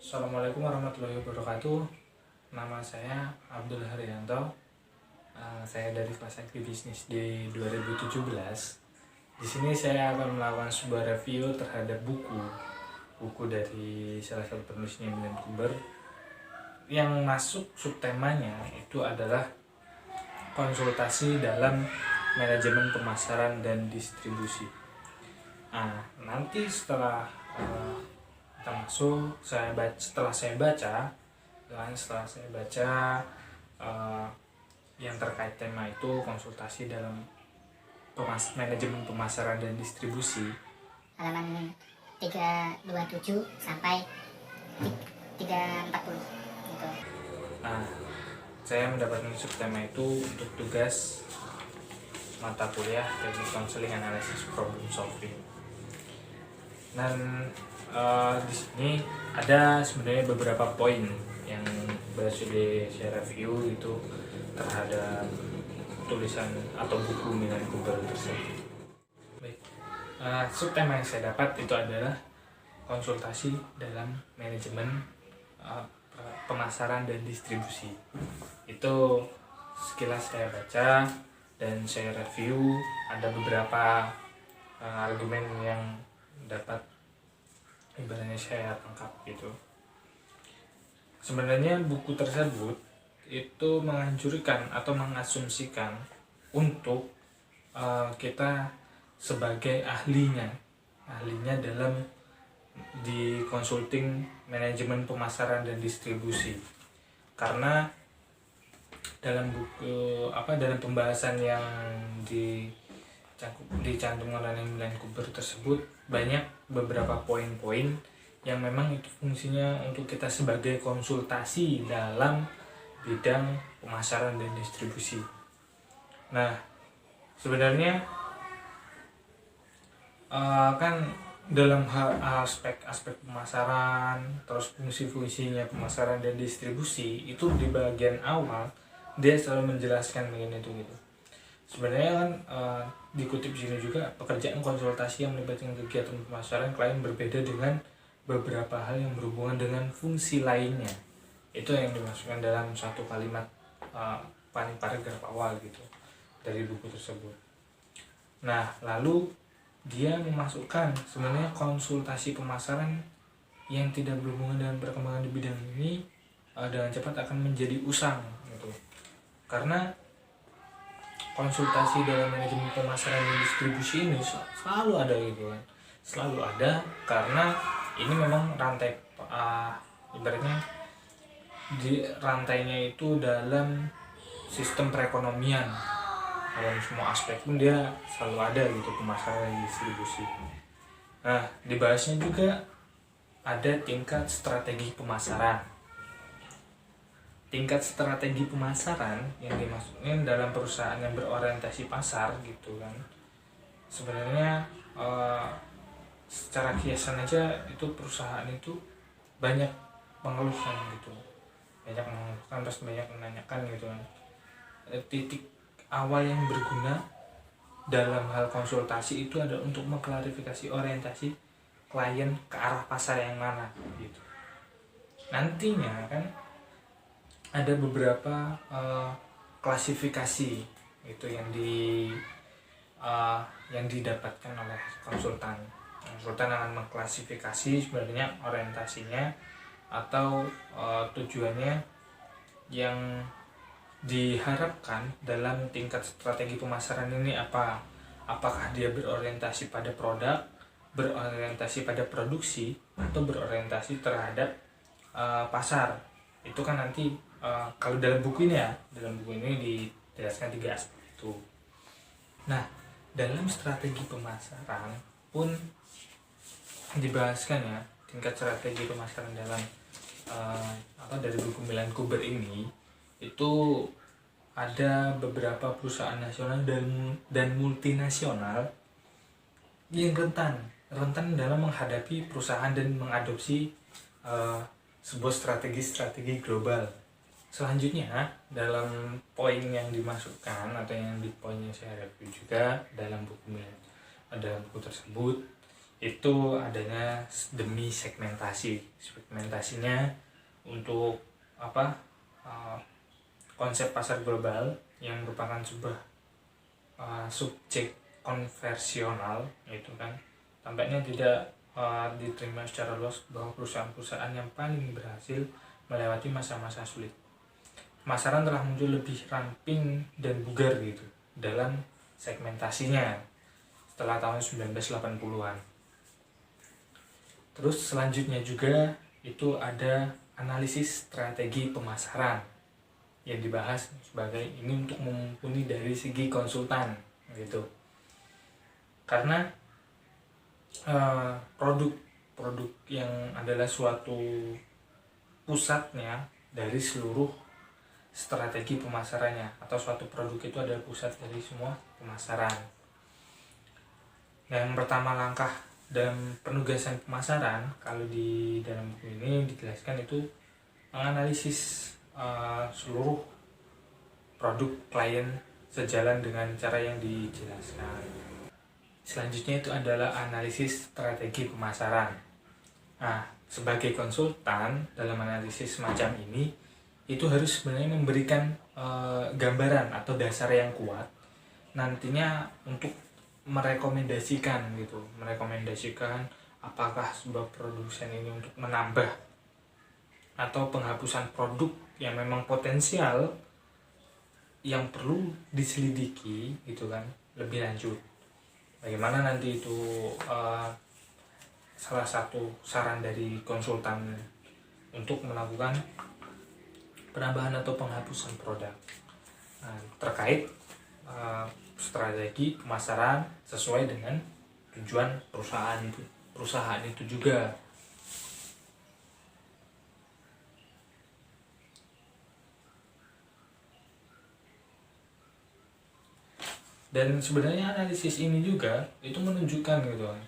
Assalamualaikum warahmatullahi wabarakatuh. Nama saya Abdul Haryanto. Saya dari kelas IT Bisnis di 2017. Di sini saya akan melakukan sebuah review terhadap buku dari salah satu penulisnya Milan Kuber, yang masuk subtemanya itu adalah konsultasi dalam manajemen pemasaran dan distribusi. Nanti setelah kita masuk, setelah saya baca yang terkait tema itu konsultasi dalam manajemen pemasaran dan distribusi, halaman 327 sampai 340 gitu. Saya mendapatkan subtema itu untuk tugas mata kuliah Teknik Counseling Analysis Problem Solving. Dan di sini ada sebenarnya beberapa poin yang sudah saya review itu terhadap tulisan atau buku Milan Kuber tersebut. Baik, subtema yang saya dapat itu adalah konsultasi dalam manajemen pemasaran dan distribusi. Itu sekilas saya baca dan saya review. Ada beberapa argumen yang dapat ibaratnya saya tangkap gitu. Sebenarnya buku tersebut itu menganjurkan atau mengasumsikan untuk kita sebagai ahlinya dalam di consulting manajemen pemasaran dan distribusi, karena dalam dalam pembahasan yang dicantumkan oleh Milan Kuber tersebut banyak beberapa poin-poin yang memang itu fungsinya untuk kita sebagai konsultasi dalam bidang pemasaran dan distribusi. Nah, sebenarnya kan dalam aspek pemasaran, terus fungsi-fungsinya pemasaran dan distribusi itu di bagian awal dia selalu menjelaskan mengenai itu gitu. Sebenarnya kan dikutip sini juga, pekerjaan konsultasi yang melibatkan kegiatan pemasaran klien berbeda dengan beberapa hal yang berhubungan dengan fungsi lainnya. Itu yang dimasukkan dalam satu kalimat paragraf awal gitu dari buku tersebut. Nah, lalu dia memasukkan sebenarnya konsultasi pemasaran yang tidak berhubungan dengan perkembangan di bidang ini dengan cepat akan menjadi usang gitu. Karena konsultasi dalam manajemen pemasaran dan distribusi ini selalu ada gitu kan. Selalu ada karena ini memang rantai ibaratnya di rantainya itu dalam sistem perekonomian. Dalam semua aspek pun dia selalu ada gitu, pemasaran dan distribusi. Nah, dibahasnya juga ada tingkat strategi pemasaran. Tingkat strategi pemasaran yang dimaksudkan dalam perusahaan yang berorientasi pasar gitu kan. Sebenarnya secara kiasan aja itu perusahaan itu banyak mengeluhkan gitu. Banyak mengeluhkan, terus banyak menanyakan gitu kan. Titik awal yang berguna dalam hal konsultasi itu adalah untuk mengklarifikasi orientasi klien ke arah pasar yang mana gitu. Nantinya kan ada beberapa klasifikasi itu yang didapatkan oleh konsultan. Konsultan akan mengklasifikasi sebenarnya orientasinya atau tujuannya yang diharapkan dalam tingkat strategi pemasaran ini apa. Apakah dia berorientasi pada produk, berorientasi pada produksi, atau berorientasi terhadap pasar. Itu kan nanti kalau dalam buku ini dijelaskan 3 aspek itu. Nah, dalam strategi pemasaran pun dibahaskan ya, tingkat strategi pemasaran dalam dari buku Milan Kuber ini itu ada beberapa perusahaan nasional dan multinasional yang rentan dalam menghadapi perusahaan dan mengadopsi sebuah strategi global. Selanjutnya dalam poin yang dimasukkan atau yang di poin yang saya review juga dalam buku tersebut itu adanya demi segmentasinya untuk apa, konsep pasar global yang merupakan sebuah subjek konversional, itu kan tampaknya tidak diterima secara luas bahwa perusahaan-perusahaan yang paling berhasil melewati masa-masa sulit pemasaran telah muncul lebih ramping dan bugar gitu dalam segmentasinya setelah tahun 1980-an. Terus selanjutnya juga itu ada analisis strategi pemasaran yang dibahas sebagai ini untuk mumpuni dari segi konsultan gitu. Karena produk yang adalah suatu pusatnya dari seluruh strategi pemasarannya, atau suatu produk itu adalah pusat dari semua pemasaran. Yang pertama langkah dalam penugasan pemasaran kalau di dalam buku ini dijelaskan itu menganalisis seluruh produk klien sejalan dengan cara yang dijelaskan. Selanjutnya itu adalah analisis strategi pemasaran. Nah, sebagai konsultan dalam analisis semacam ini itu harus sebenarnya memberikan gambaran atau dasar yang kuat nantinya untuk merekomendasikan apakah sebuah produsen ini untuk menambah atau penghapusan produk yang memang potensial yang perlu diselidiki gitu kan lebih lanjut. Bagaimana nanti itu salah satu saran dari konsultan untuk melakukan penambahan atau penghapusan produk. Nah, terkait strategi pemasaran sesuai dengan tujuan perusahaan itu juga. Dan sebenarnya analisis ini juga itu menunjukkan gitu kan,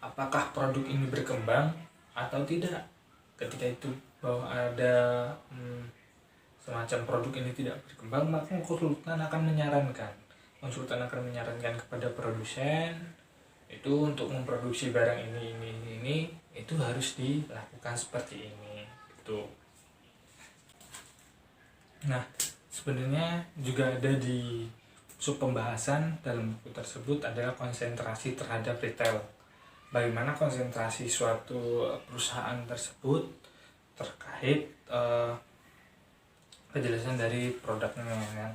apakah produk ini berkembang atau tidak. Ketika itu bahwa ada semacam produk ini tidak berkembang, maka konsultan akan menyarankan kepada produsen itu untuk memproduksi barang ini itu harus dilakukan seperti ini gitu. Nah, sebenarnya juga ada di sub pembahasan dalam buku tersebut adalah konsentrasi terhadap retail. Bagaimana konsentrasi suatu perusahaan tersebut terkait kejelasan dari produknya kan.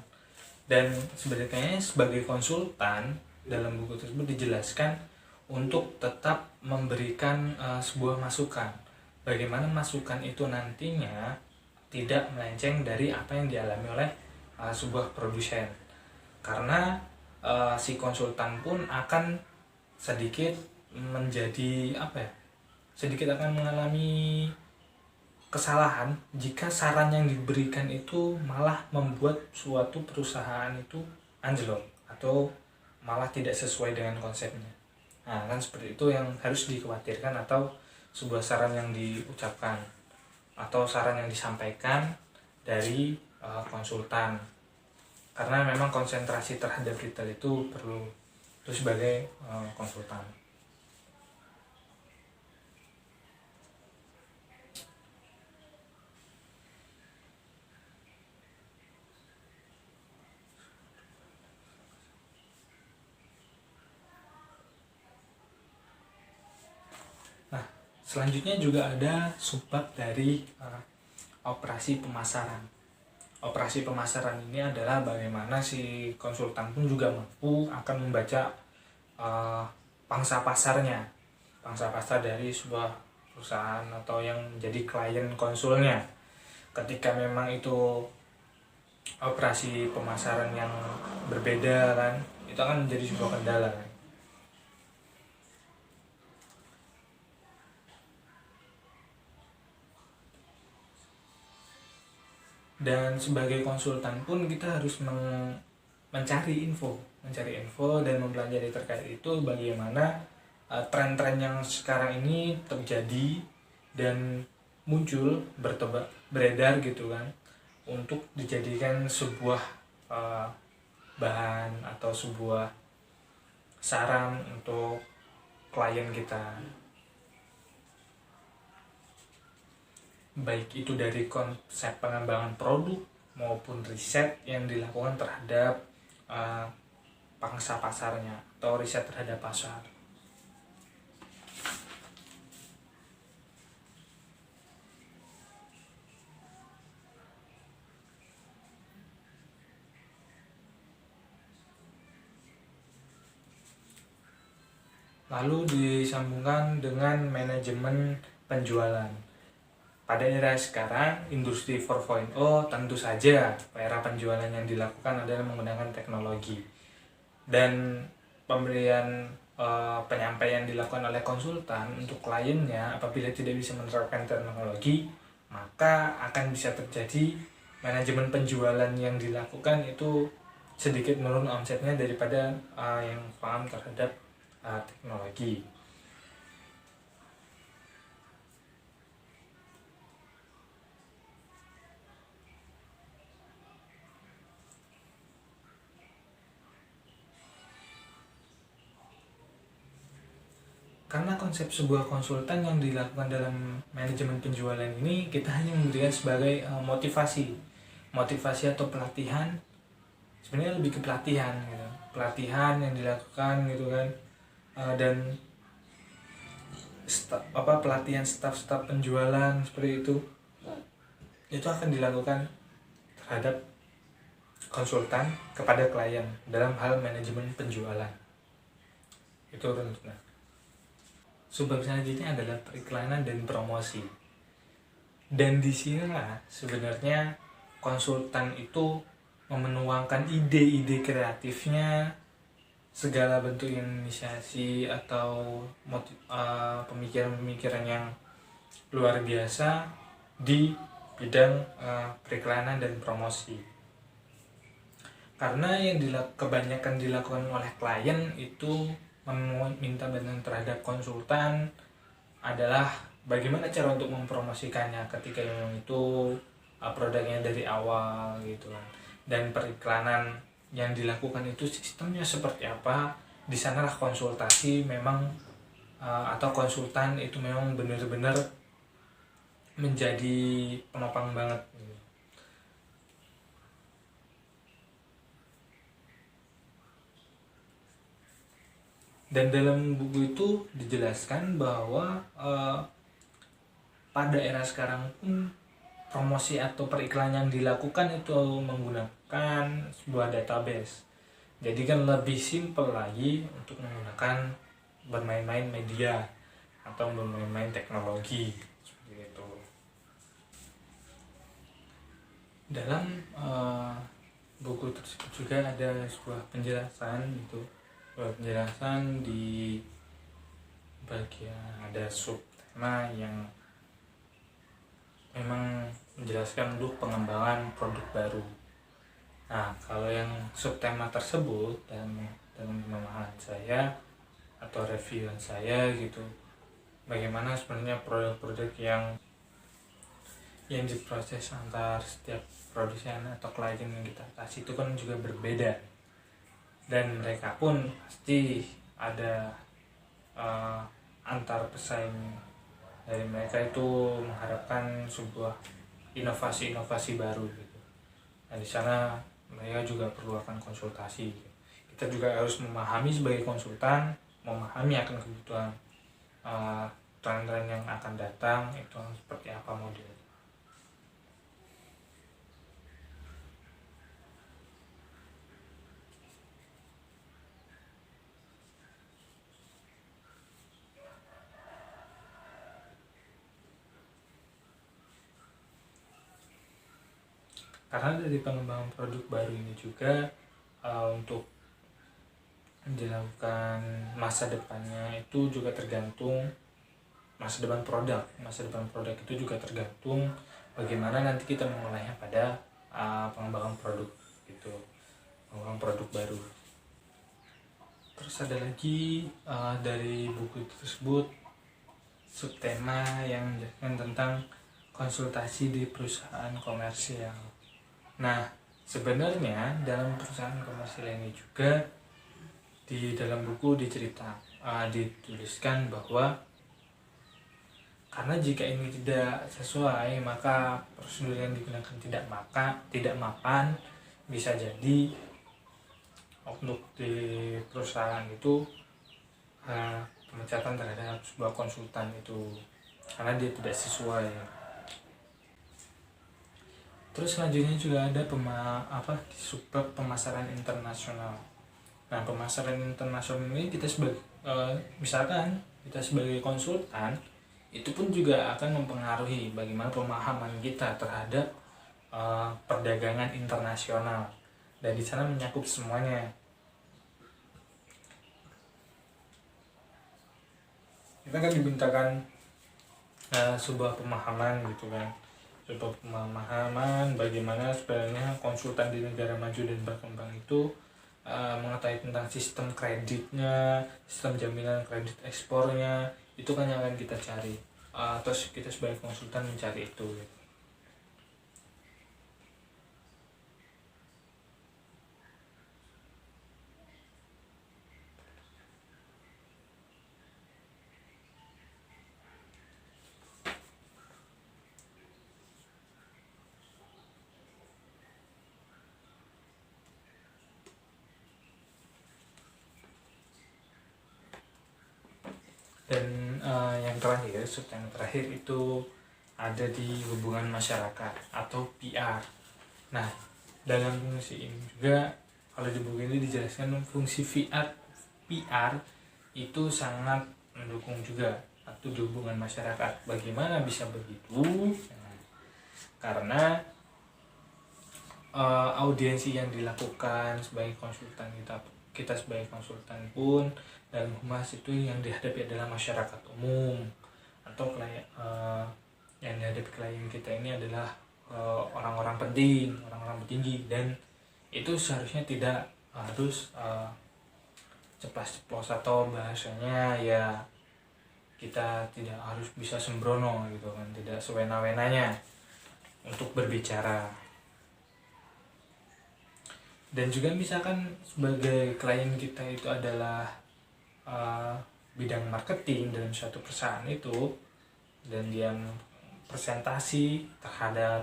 Dan sebenarnya sebagai konsultan dalam buku tersebut dijelaskan untuk tetap memberikan sebuah masukan. Bagaimana masukan itu nantinya tidak melenceng dari apa yang dialami oleh sebuah produsen. Karena si konsultan pun akan sedikit akan mengalami kesalahan jika saran yang diberikan itu malah membuat suatu perusahaan itu anjlok atau malah tidak sesuai dengan konsepnya. Nah, kan seperti itu yang harus dikhawatirkan atau sebuah saran yang diucapkan atau saran yang disampaikan dari konsultan. Karena memang konsentrasi terhadap retail itu perlu itu sebagai konsultan. Nah, selanjutnya juga ada subbab dari operasi pemasaran. Operasi pemasaran ini adalah bagaimana si konsultan pun juga mampu akan membaca pangsa pasar dari sebuah perusahaan atau yang menjadi klien konsulnya. Ketika memang itu operasi pemasaran yang berbeda kan, itu akan menjadi sebuah kendala kan. Dan sebagai konsultan pun kita harus mencari info dan mempelajari terkait itu bagaimana tren-tren yang sekarang ini terjadi dan muncul beredar gitu kan, untuk dijadikan sebuah bahan atau sebuah saran untuk klien kita, baik itu dari konsep pengembangan produk maupun riset yang dilakukan terhadap pangsa pasarnya atau riset terhadap pasar. Lalu disambungkan dengan manajemen penjualan. Pada era sekarang, industri 4.0 tentu saja era penjualan yang dilakukan adalah menggunakan teknologi. Dan pemberian penyampaian dilakukan oleh konsultan untuk kliennya apabila tidak bisa menerapkan teknologi, maka akan bisa terjadi manajemen penjualan yang dilakukan itu sedikit menurun omsetnya daripada yang paham terhadap teknologi. Karena konsep sebuah konsultan yang dilakukan dalam manajemen penjualan ini, kita hanya memberikan sebagai motivasi atau pelatihan. Sebenarnya lebih ke pelatihan gitu. Pelatihan yang dilakukan gitu kan. Dan pelatihan staf penjualan seperti itu akan dilakukan terhadap konsultan kepada klien dalam hal manajemen penjualan. Itu tentunya. Sumber selanjutnya adalah periklanan dan promosi. Dan di sinilah sebenarnya konsultan itu memenuangkan ide-ide kreatifnya, segala bentuk inisiasi atau pemikiran-pemikiran yang luar biasa di bidang periklanan dan promosi. Karena yang kebanyakan dilakukan oleh klien itu meminta bantuan terhadap konsultan adalah bagaimana cara untuk mempromosikannya ketika memang itu produknya dari awal gitu kan. Dan periklanan yang dilakukan itu sistemnya seperti apa, di sanalah konsultasi memang atau konsultan itu memang benar-benar menjadi penopang banget. Dan dalam buku itu dijelaskan bahwa pada era sekarang pun promosi atau periklanan yang dilakukan itu menggunakan sebuah database. Jadi kan lebih simpel lagi untuk menggunakan bermain-main media atau bermain-main teknologi seperti itu. Dalam buku tersebut juga ada sebuah penjelasan gitu. Penjelasan di bagian ada subtema yang memang menjelaskan untuk pengembangan produk baru. Nah, kalau yang subtema tersebut dan pemahaman saya atau reviewan saya gitu, bagaimana sebenarnya produk-produk yang diproses antar setiap produsen atau klien yang kita kasih itu kan juga berbeda, dan mereka pun pasti ada antar pesaing dari mereka itu mengharapkan sebuah inovasi-inovasi baru gitu. Nah, di sana mereka juga perlu akan konsultasi. Kita juga harus memahami sebagai konsultan, memahami akan kebutuhan tren-tren yang akan datang itu seperti apa modelnya. Karena dari pengembangan produk baru ini juga untuk dilakukan masa depannya itu juga tergantung masa depan produk itu juga tergantung bagaimana nanti kita mengolahnya pada pengembangan produk gitu, pengembangan produk baru. Terus ada lagi dari buku tersebut subtema yang menjelaskan tentang konsultasi di perusahaan komersial. Nah, sebenarnya dalam perusahaan komersial ini juga di dalam buku dituliskan bahwa karena jika ini tidak sesuai maka prosedur yang digunakan tidak mapan, bisa jadi untuk di perusahaan itu pemecatan terhadap sebuah konsultan itu karena dia tidak sesuai. Terus selanjutnya juga ada subbab pemasaran internasional. Nah, pemasaran internasional ini kita misalkan kita sebagai konsultan itu pun juga akan mempengaruhi bagaimana pemahaman kita terhadap perdagangan internasional, dan di sana menyakup semuanya. Kita kan dimintakan sebuah pemahaman gitu kan, sebuah pemahaman bagaimana sebenarnya konsultan di negara maju dan berkembang itu mengetahui tentang sistem kreditnya, sistem jaminan kredit ekspornya, itu kan yang akan kita cari. Terus kita sebagai konsultan mencari itu gitu. Dan yang terakhir itu ada di hubungan masyarakat atau PR. Nah, dalam fungsi ini juga kalau di buku ini dijelaskan fungsi PR itu sangat mendukung juga atau di hubungan masyarakat. Bagaimana bisa begitu? Nah, karena audiensi yang dilakukan sebagai konsultan kita sebagai konsultan pun dalam humas itu yang dihadapi adalah masyarakat umum atau yang dihadapi klien kita ini adalah orang-orang penting, orang-orang petinggi, dan itu seharusnya tidak harus ceplas-ceplos atau bahasanya ya kita tidak harus bisa sembrono gitu kan, tidak sewena-wenanya untuk berbicara. Dan juga misalkan sebagai klien kita itu adalah bidang marketing dalam suatu perusahaan itu, dan dia presentasi terhadap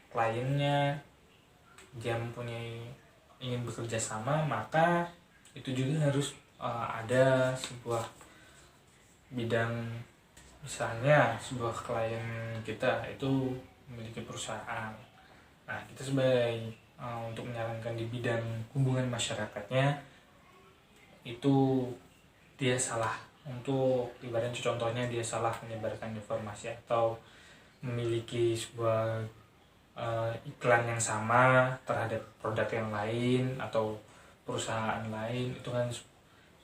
kliennya, dia ingin bekerja sama, maka itu juga harus ada sebuah bidang, misalnya sebuah klien kita itu memiliki perusahaan. Nah, kita sebagai untuk menyarankan di bidang hubungan masyarakatnya itu dia salah, untuk ibaratnya contohnya dia salah menyebarkan informasi atau memiliki sebuah iklan yang sama terhadap produk yang lain atau perusahaan lain, itu kan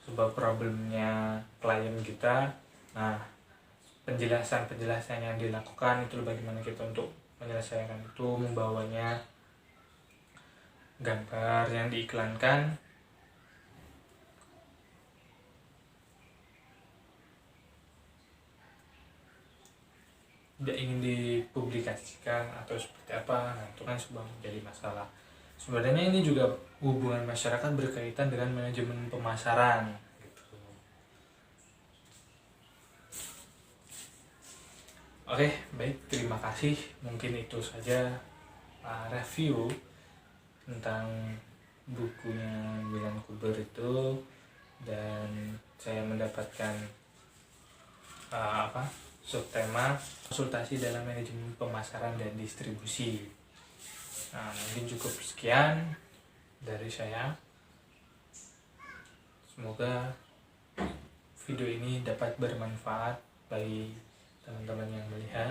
sebuah problemnya klien kita. Nah, penjelasan yang dilakukan itu bagaimana kita untuk menyelesaikan itu, membawanya gambar yang diiklankan tidak ingin dipublikasikan atau seperti apa. Nah, itu kan sebuah menjadi masalah. Sebenarnya ini juga hubungan masyarakat berkaitan dengan manajemen pemasaran gitu. Oke, baik, terima kasih. Mungkin itu saja review tentang bukunya Milan Kuber itu, dan saya mendapatkan subtema konsultasi dalam manajemen pemasaran dan distribusi. Nah, mungkin cukup sekian dari saya. Semoga video ini dapat bermanfaat bagi teman-teman yang melihat.